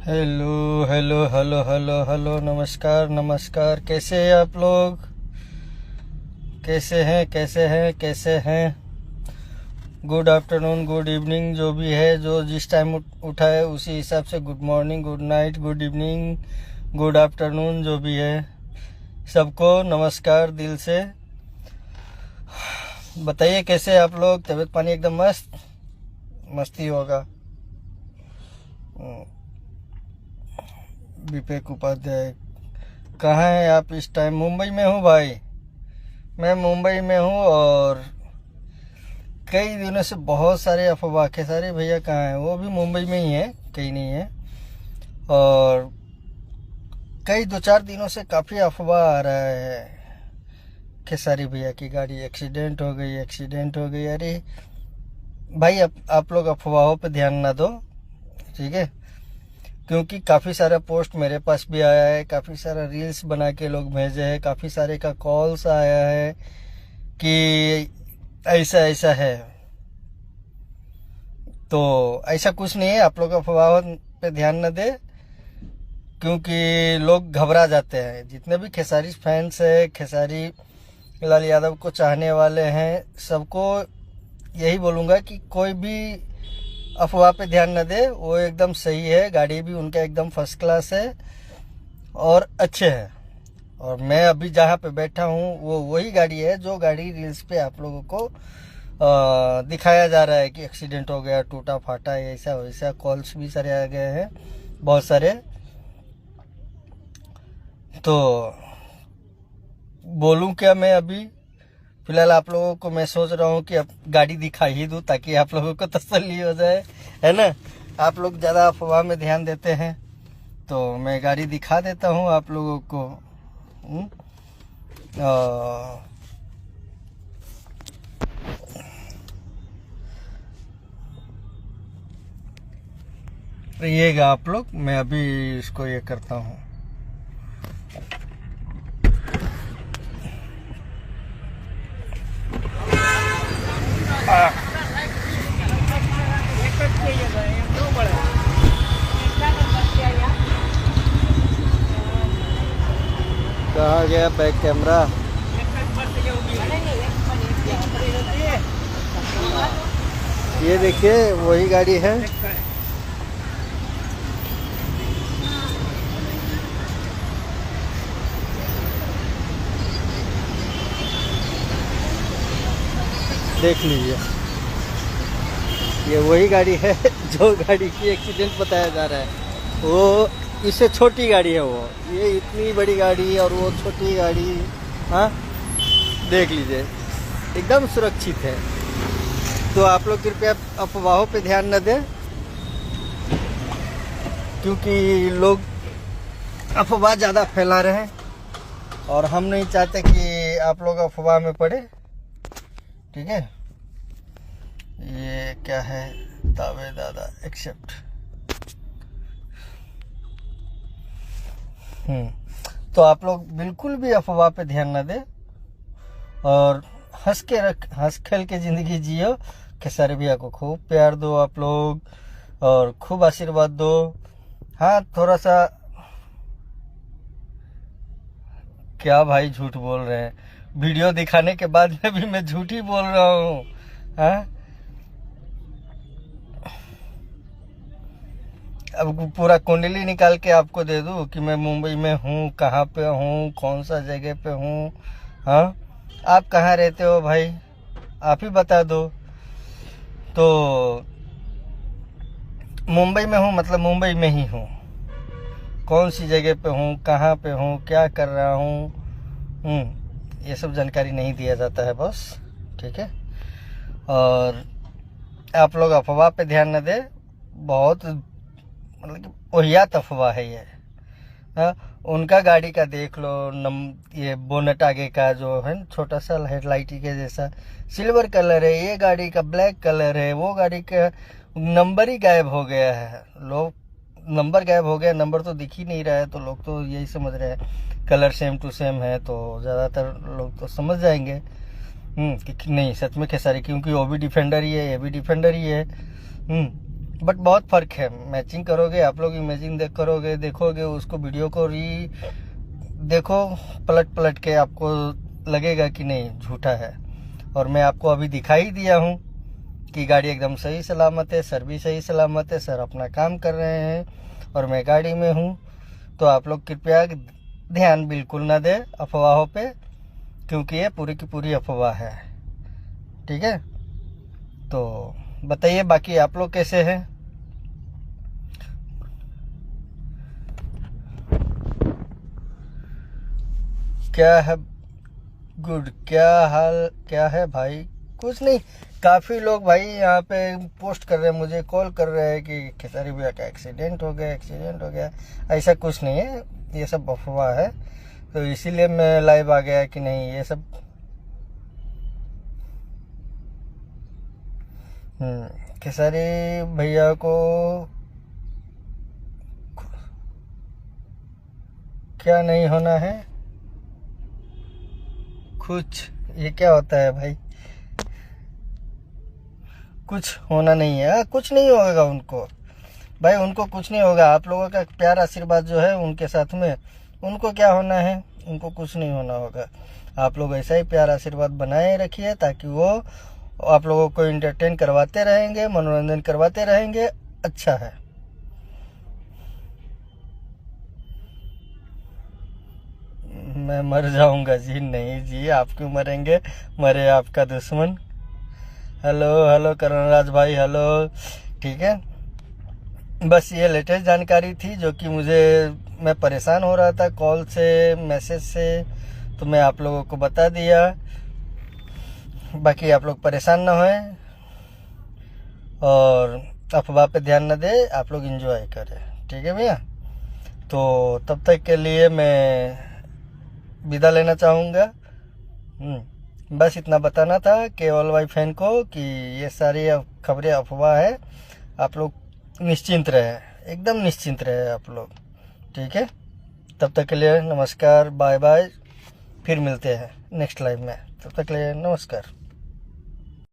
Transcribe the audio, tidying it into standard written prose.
Hello hello hello hello hello, नमस्कार नमस्कार। कैसे हैं आप लोग? कैसे हैं कैसे हैं कैसे हैं? गुड आफ्टरनून, गुड इवनिंग, जो भी है, जो जिस टाइम उठा है उसी हिसाब से good morning, good night, good evening, good afternoon, जो भी है सबको नमस्कार दिल से। बताइए कैसे हैं आप लोग? तबीयत पानी एकदम मस्ती होगा। विवेक उपाध्याय, कहाँ हैं आप इस टाइम? मुंबई में हूँ भाई, मैं मुंबई में हूँ। और कई दिनों से बहुत सारे अफवाह, खेसारी भैया कहाँ हैं? वो भी मुंबई में ही है, कहीं नहीं है। और कई 2-4 दिनों से काफ़ी अफवाह आ रहा है, खेसारी भैया की गाड़ी एक्सीडेंट हो गई, एक्सीडेंट हो गई। अरे भाई, आप लोग अफवाहों पे ध्यान ना दो, ठीक है? क्योंकि काफ़ी सारा पोस्ट मेरे पास भी आया है, काफ़ी सारा रील्स बना के लोग भेजे हैं, काफ़ी सारे का कॉल्स आया है कि ऐसा ऐसा है। तो ऐसा कुछ नहीं है, आप लोग अफवाह पे ध्यान न दे, क्योंकि लोग घबरा जाते हैं। जितने भी खेसारी फैंस हैं, खेसारी लाल यादव को चाहने वाले हैं, सबको यही बोलूँगा कि कोई भी अफवाह पे ध्यान न दे। वो एकदम सही है, गाड़ी भी उनका एकदम फर्स्ट क्लास है और अच्छे है। और मैं अभी जहाँ पे बैठा हूँ वो वही गाड़ी है जो गाड़ी रील्स पे आप लोगों को दिखाया जा रहा है कि एक्सीडेंट हो गया, टूटा फाटा, ऐसा वैसा। कॉल्स भी सारे आ गए हैं, बहुत सारे। तो बोलूँ क्या मैं? अभी फिलहाल आप लोगों को मैं सोच रहा हूँ कि अब गाड़ी दिखा ही दूँ ताकि आप लोगों को तसल्ली हो जाए, है ना? आप लोग ज़्यादा अफवाह में ध्यान देते हैं, तो मैं गाड़ी दिखा देता हूँ आप लोगों को। रहिएगा आप लोग, मैं अभी इसको ये करता हूँ। कहाँ गया बैक कैमरा? ये देखिए, वही गाड़ी है। देख लीजिए, ये वही गाड़ी है जो गाड़ी की एक्सीडेंट बताया जा रहा है। वो इससे छोटी गाड़ी है, वो ये इतनी बड़ी गाड़ी और वो छोटी गाड़ी। हाँ, देख लीजिए, एकदम सुरक्षित है। तो आप लोग कृपया अफवाहों पे ध्यान न दें, क्योंकि लोग अफवाह ज़्यादा फैला रहे हैं और हम नहीं चाहते कि आप लोग अफवाह में पड़े, ठीक है? ये क्या है? दावेदादा एक्सेप्ट। तो आप लोग बिल्कुल भी अफवाह पे ध्यान न दें और हंस खेल के ज़िंदगी जियो। खेसारी भैया को खूब प्यार दो आप लोग और खूब आशीर्वाद दो। हाँ, थोड़ा सा क्या भाई झूठ बोल रहे हैं? वीडियो दिखाने के बाद में भी मैं झूठ ही बोल रहा हूँ? हाँ, अब पूरा कुंडली निकाल के आपको दे दूँ कि मैं मुंबई में हूँ, कहाँ पे हूँ, कौन सा जगह पे हूँ? हाँ, आप कहाँ रहते हो भाई? आप ही बता दो। तो मुंबई में हूँ मतलब मुंबई में ही हूँ, कौन सी जगह पे हूँ, कहाँ पे हूँ, क्या कर रहा हूँ, ये सब जानकारी नहीं दिया जाता है बस, ठीक है? और आप लोग अफवाह पे ध्यान न दें, बहुत मतलब कि ओहियात अफवाह है ये। हाँ, उनका गाड़ी का देख लो, ये बोनट आगे का जो है छोटा सा हेडलाइट के जैसा सिल्वर कलर है, ये गाड़ी का ब्लैक कलर है, वो गाड़ी का नंबर ही गायब हो गया है। लोग नंबर गायब हो गया, नंबर तो दिख ही नहीं रहा है, तो लोग तो यही समझ रहे हैं कलर सेम टू सेम है, तो ज़्यादातर लोग तो समझ जाएंगे कि नहीं, सच में खेसारी, क्योंकि वो भी डिफेंडर ही है, ये भी डिफेंडर ही है। बट बहुत फ़र्क है। मैचिंग करोगे, आप लोग इमेजिंग करोगे, देखोगे उसको, वीडियो को देखो पलट पलट के, आपको लगेगा कि नहीं झूठा है। और मैं आपको अभी दिखा ही दिया हूँ कि गाड़ी एकदम सही सलामत है, सर भी सही सलामत है, सर अपना काम कर रहे हैं और मैं गाड़ी में हूँ। तो आप लोग कृपया ध्यान बिल्कुल ना दें अफवाहों पे, क्योंकि ये पूरी की पूरी अफवाह है। ठीक है, तो बताइए बाकी आप लोग कैसे हैं? क्या है गुड, क्या हाल क्या है भाई? कुछ नहीं, काफ़ी लोग भाई यहाँ पे पोस्ट कर रहे हैं, मुझे कॉल कर रहे हैं कि खेसारी भैया का एक्सीडेंट हो गया, एक्सीडेंट हो गया। ऐसा कुछ नहीं है, ये सब अफवाह है। तो इसीलिए मैं लाइव आ गया कि नहीं ये सब खेसारी भैया को क्या नहीं होना है कुछ, ये क्या होता है भाई? कुछ होना नहीं है, कुछ नहीं होगा उनको भाई, उनको कुछ नहीं होगा। आप लोगों का प्यार आशीर्वाद जो है उनके साथ में, उनको क्या होना है? उनको कुछ नहीं होना होगा। आप लोग ऐसा ही प्यार आशीर्वाद बनाए रखिए, ताकि वो आप लोगों को एंटरटेन करवाते रहेंगे, मनोरंजन करवाते रहेंगे। अच्छा है। मैं मर जाऊंगा जी? नहीं जी, आप क्यों मरेंगे? मरे आपका दुश्मन। हेलो हेलो करणराज भाई, हेलो। ठीक है, बस ये लेटेस्ट जानकारी थी जो कि मैं परेशान हो रहा था कॉल से, मैसेज से, तो मैं आप लोगों को बता दिया। बाकी आप लोग परेशान ना होए और अफवाह पे ध्यान न दे, आप लोग एंजॉय करें। ठीक है भैया, तो तब तक के लिए मैं विदा लेना चाहूँगा। बस इतना बताना था केवल वाई फैन को कि ये सारी खबरें अफवाह है। आप लोग निश्चिंत रहे, एकदम निश्चिंत रहे आप लोग। ठीक है, तब तक के लिए नमस्कार, बाय बाय। फिर मिलते हैं नेक्स्ट लाइव में, तब तक के लिए नमस्कार।